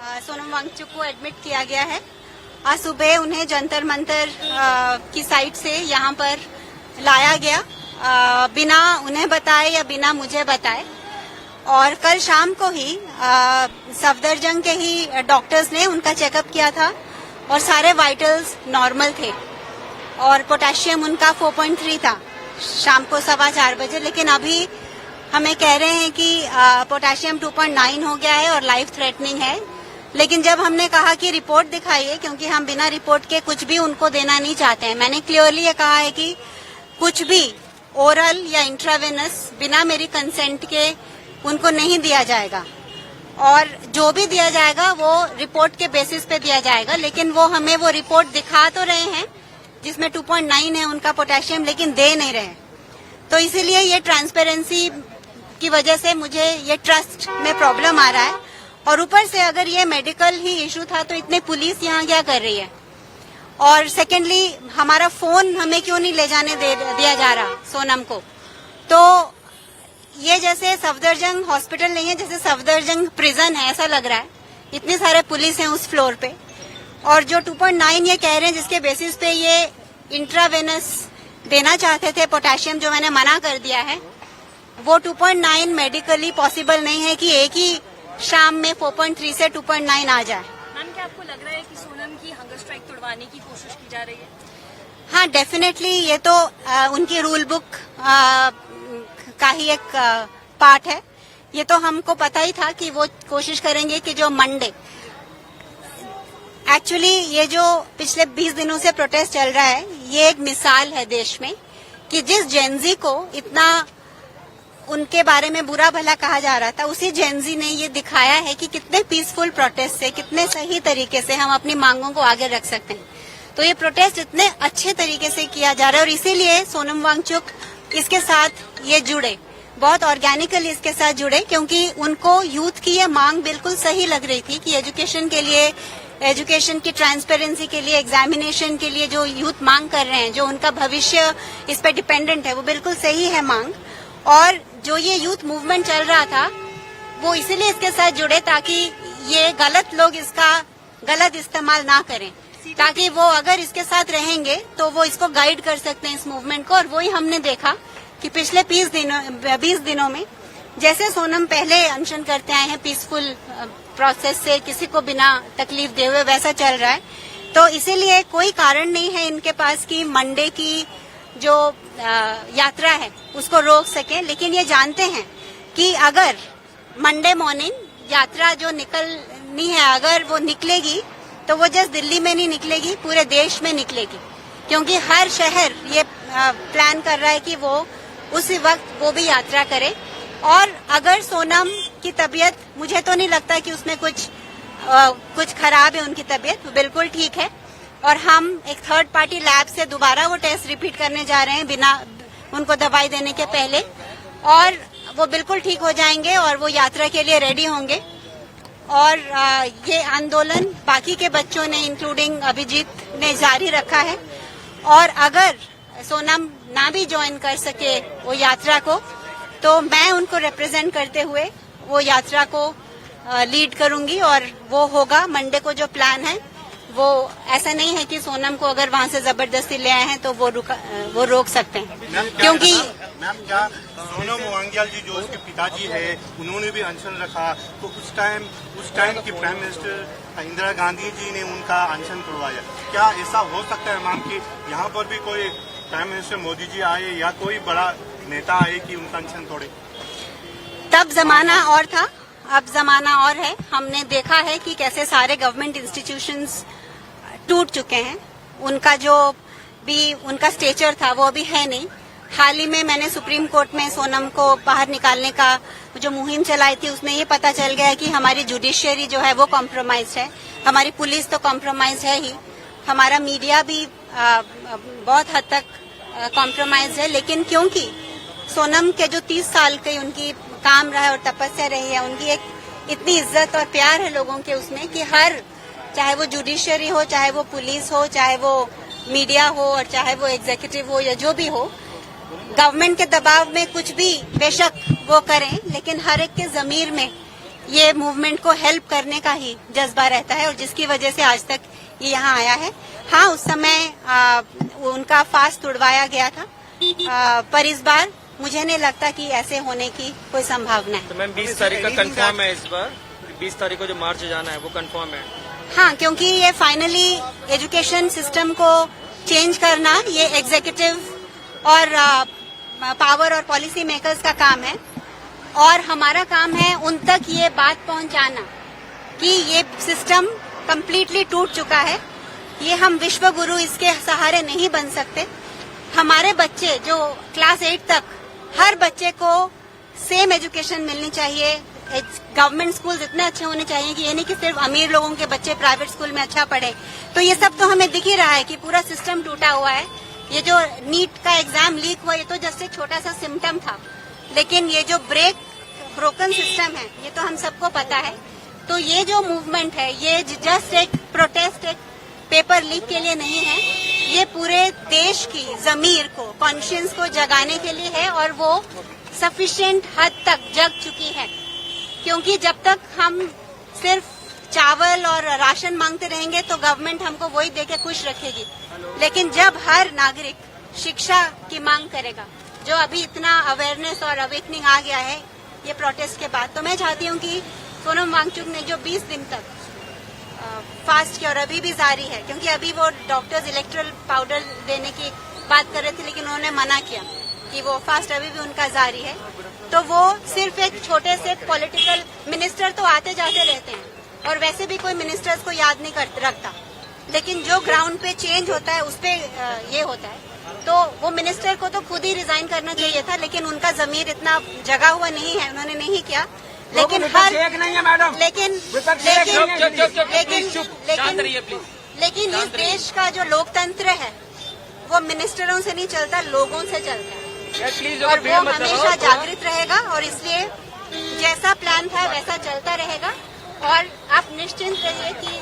सोनम वांगचुक को एडमिट किया गया है। आज सुबह उन्हें जंतर मंतर की साइड से यहाँ पर लाया गया, बिना उन्हें बताए या बिना मुझे बताए। और कल शाम को ही सफदरजंग के ही डॉक्टर्स ने उनका चेकअप किया था और सारे वाइटल्स नॉर्मल थे और पोटेशियम उनका 4.3 था शाम को 4:15 बजे। लेकिन अभी हमें कह रहे हैं कि पोटेशियम 2.9 हो गया है और लाइफ थ्रेटनिंग है। लेकिन जब हमने कहा कि रिपोर्ट दिखाइए, क्योंकि हम बिना रिपोर्ट के कुछ भी उनको देना नहीं चाहते हैं, मैंने क्लियरली ये कहा है कि कुछ भी ओरल या इंट्रावेनस बिना मेरी कंसेंट के उनको नहीं दिया जाएगा और जो भी दिया जाएगा वो रिपोर्ट के बेसिस पे दिया जाएगा। लेकिन वो हमें वो रिपोर्ट दिखा तो रहे हैं जिसमें 2.9 है उनका पोटेशियम, लेकिन दे नहीं रहे। तो इसीलिए ये ट्रांसपेरेंसी की वजह से मुझे ये ट्रस्ट में प्रॉब्लम आ रहा है। और ऊपर से अगर ये मेडिकल ही इशू था तो इतने पुलिस यहाँ क्या कर रही है? और सेकेंडली हमारा फोन हमें क्यों नहीं ले जाने दिया जा रहा सोनम को? तो ये जैसे सफदरजंग हॉस्पिटल नहीं है, जैसे सफदरजंग प्रिजन है ऐसा लग रहा है। इतने सारे पुलिस हैं उस फ्लोर पे और जो 2.9 ये कह रहे हैं जिसके बेसिस पे ये इंट्रावेनस देना चाहते थे पोटेशियम, जो मैंने मना कर दिया है, वो 2.9 मेडिकली पॉसिबल नहीं है कि एक ही शाम में 4.3 से 2.9 आ जाए। मैम, क्या आपको लग रहा है कि सोनम की हंगर स्ट्राइक तोड़वाने की कोशिश की जा रही है? हाँ, डेफिनेटली ये तो उनकी रूल बुक का ही एक पार्ट है। ये तो हमको पता ही था कि वो कोशिश करेंगे कि जो मंडे, एक्चुअली ये जो पिछले 20 दिनों से प्रोटेस्ट चल रहा है, ये एक मिसाल है देश में कि जिस जेनजी को इतना उनके बारे में बुरा भला कहा जा रहा था, उसी जेनजी ने ये दिखाया है कि कितने पीसफुल प्रोटेस्ट से, कितने सही तरीके से हम अपनी मांगों को आगे रख सकते हैं। तो ये प्रोटेस्ट इतने अच्छे तरीके से किया जा रहा है और इसीलिए सोनम वांगचुक इसके साथ ये जुड़े, बहुत ऑर्गेनिकली इसके साथ जुड़े, क्योंकि उनको यूथ की ये मांग बिल्कुल सही लग रही थी कि एजुकेशन के लिए, एजुकेशन की ट्रांसपेरेंसी के लिए, एग्जामिनेशन के लिए जो यूथ मांग कर रहे हैं, जो उनका भविष्य इस पर डिपेंडेंट है, वो बिल्कुल सही है मांग। और जो ये यूथ मूवमेंट चल रहा था वो इसीलिए इसके साथ जुड़े ताकि ये गलत लोग इसका गलत इस्तेमाल ना करें, ताकि वो अगर इसके साथ रहेंगे तो वो इसको गाइड कर सकते हैं इस मूवमेंट को। और वही हमने देखा कि पिछले 20 दिनों में जैसे सोनम पहले अनशन करते आए हैं पीसफुल प्रोसेस से, किसी को बिना तकलीफ दे हुए, वैसा चल रहा है। तो इसीलिए कोई कारण नहीं है इनके पास कि मंडे की जो यात्रा है उसको रोक सके। लेकिन ये जानते हैं कि अगर मंडे मॉर्निंग यात्रा जो निकलनी है, अगर वो निकलेगी तो वो जस्ट दिल्ली में नहीं निकलेगी, पूरे देश में निकलेगी, क्योंकि हर शहर ये प्लान कर रहा है कि वो उसी वक्त वो भी यात्रा करे। और अगर सोनम की तबीयत, मुझे तो नहीं लगता कि उसमें कुछ खराब है उनकी तबीयत, वो बिल्कुल ठीक है। और हम एक थर्ड पार्टी लैब से दोबारा वो टेस्ट रिपीट करने जा रहे हैं बिना उनको दवाई देने के पहले, और वो बिल्कुल ठीक हो जाएंगे और वो यात्रा के लिए रेडी होंगे। और ये आंदोलन बाकी के बच्चों ने, इंक्लूडिंग अभिजीत ने, जारी रखा है। और अगर सोनम ना भी ज्वाइन कर सके वो यात्रा को, तो मैं उनको रिप्रेजेंट करते हुए वो यात्रा को लीड करूंगी और वो होगा। मंडे को जो प्लान है वो ऐसा नहीं है कि सोनम को अगर वहां से जबरदस्ती ले आए हैं तो वो रोक सकते हैं, क्योंकि मैम क्या सोनम वांग्याल जी जो उसके पिताजी है उन्होंने भी अनशन रखा, तो उस टाइम की प्राइम मिनिस्टर इंदिरा गांधी जी ने उनका अनशन तोड़वाया। क्या ऐसा हो सकता है मैम कि यहाँ पर भी कोई प्राइम मिनिस्टर मोदी जी आए या कोई बड़ा नेता आए कि उनका अनशन तोड़े? तब जमाना और था, अब जमाना और है। हमने देखा है कि कैसे सारे गवर्नमेंट इंस्टीट्यूशंस टूट चुके हैं, उनका जो भी उनका स्टेचर था वो अभी है नहीं। हाल ही में मैंने सुप्रीम कोर्ट में सोनम को बाहर निकालने का जो मुहिम चलाई थी, उसमें ये पता चल गया कि हमारी जुडिशियरी जो है वो कॉम्प्रोमाइज है, हमारी पुलिस तो कॉम्प्रोमाइज है ही, हमारा मीडिया भी बहुत हद तक कॉम्प्रोमाइज है। लेकिन क्योंकि सोनम के जो 30 साल के उनकी काम रहा है और तपस्या रही है, उनकी एक इतनी इज्जत और प्यार है लोगों के उसमें कि हर, चाहे वो जुडिशियरी हो, चाहे वो पुलिस हो, चाहे वो मीडिया हो और चाहे वो एग्जीक्यूटिव हो या जो भी हो, गवर्नमेंट के दबाव में कुछ भी बेशक वो करें, लेकिन हर एक के जमीर में ये मूवमेंट को हेल्प करने का ही जज्बा रहता है और जिसकी वजह से आज तक ये यहाँ आया है। हाँ, उस समय उनका फास्ट तुड़वाया गया था, पर इस बार मुझे नहीं लगता कि ऐसे होने की कोई संभावना है। तो मैम 20 तारीख का कंफर्म है, इस बार 20 तारीख को जो मार्च जाना है वो कंफर्म है? हाँ, क्योंकि ये फाइनली एजुकेशन सिस्टम को चेंज करना ये एग्जीक्यूटिव और पावर और पॉलिसी मेकर्स का काम है और हमारा काम है उन तक ये बात पहुंचाना कि ये सिस्टम कंप्लीटली टूट चुका है। ये हम विश्व गुरु इसके सहारे नहीं बन सकते। हमारे बच्चे जो क्लास 8 तक, हर बच्चे को सेम एजुकेशन मिलनी चाहिए। गवर्नमेंट स्कूल इतने अच्छे होने चाहिए कि ये नहीं कि सिर्फ अमीर लोगों के बच्चे प्राइवेट स्कूल में अच्छा पढ़े। तो ये सब तो हमें दिख ही रहा है कि पूरा सिस्टम टूटा हुआ है। ये जो नीट का एग्जाम लीक हुआ ये तो जस्ट एक छोटा सा सिम्टम था, लेकिन ये जो ब्रोकन सिस्टम है ये तो हम सबको पता है। तो ये जो मूवमेंट है ये जस्ट एक प्रोटेस्ट, एक पेपर लीक के लिए नहीं है, ये पूरे देश की जमीर को, कॉन्शियंस को जगाने के लिए है और वो सफिशिएंट हद तक जग चुकी है। क्योंकि जब तक हम सिर्फ चावल और राशन मांगते रहेंगे तो गवर्नमेंट हमको वही देके खुश रखेगी, लेकिन जब हर नागरिक शिक्षा की मांग करेगा, जो अभी इतना अवेयरनेस और अवेकनिंग आ गया है ये प्रोटेस्ट के बाद, तो मैं चाहती हूँ कि सोनम वांगचुक ने जो 20 दिन तक फास्ट किया और अभी भी जारी है, क्योंकि अभी वो डॉक्टर्स इलेक्ट्रल पाउडर देने की बात कर रहे थे लेकिन उन्होंने मना किया कि वो फास्ट अभी भी उनका जारी है। तो वो सिर्फ एक छोटे से पॉलिटिकल मिनिस्टर तो आते जाते रहते हैं और वैसे भी कोई मिनिस्टर्स को याद नहीं रखता, लेकिन जो ग्राउंड पे चेंज होता है उस पे ये होता है। तो वो मिनिस्टर को तो खुद ही रिजाइन करना चाहिए था, लेकिन उनका जमीर इतना जगा हुआ नहीं है, उन्होंने नहीं किया। लेकिन लेकिन इस देश का जो लोकतंत्र है वो मिनिस्टरों से नहीं चलता, लोगों से चलता है और वो हमेशा जागृत रहेगा और इसलिए जैसा प्लान था वैसा चलता रहेगा। और आप निश्चिंत रहिए कि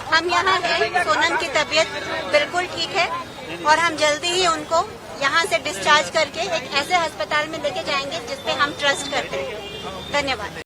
हम यहाँ हैं, सोनम की तबीयत बिल्कुल ठीक है और हम जल्दी ही उनको यहाँ से डिस्चार्ज करके एक ऐसे अस्पताल में लेके जाएंगे जिस पे हम ट्रस्ट करते हैं। धन्यवाद।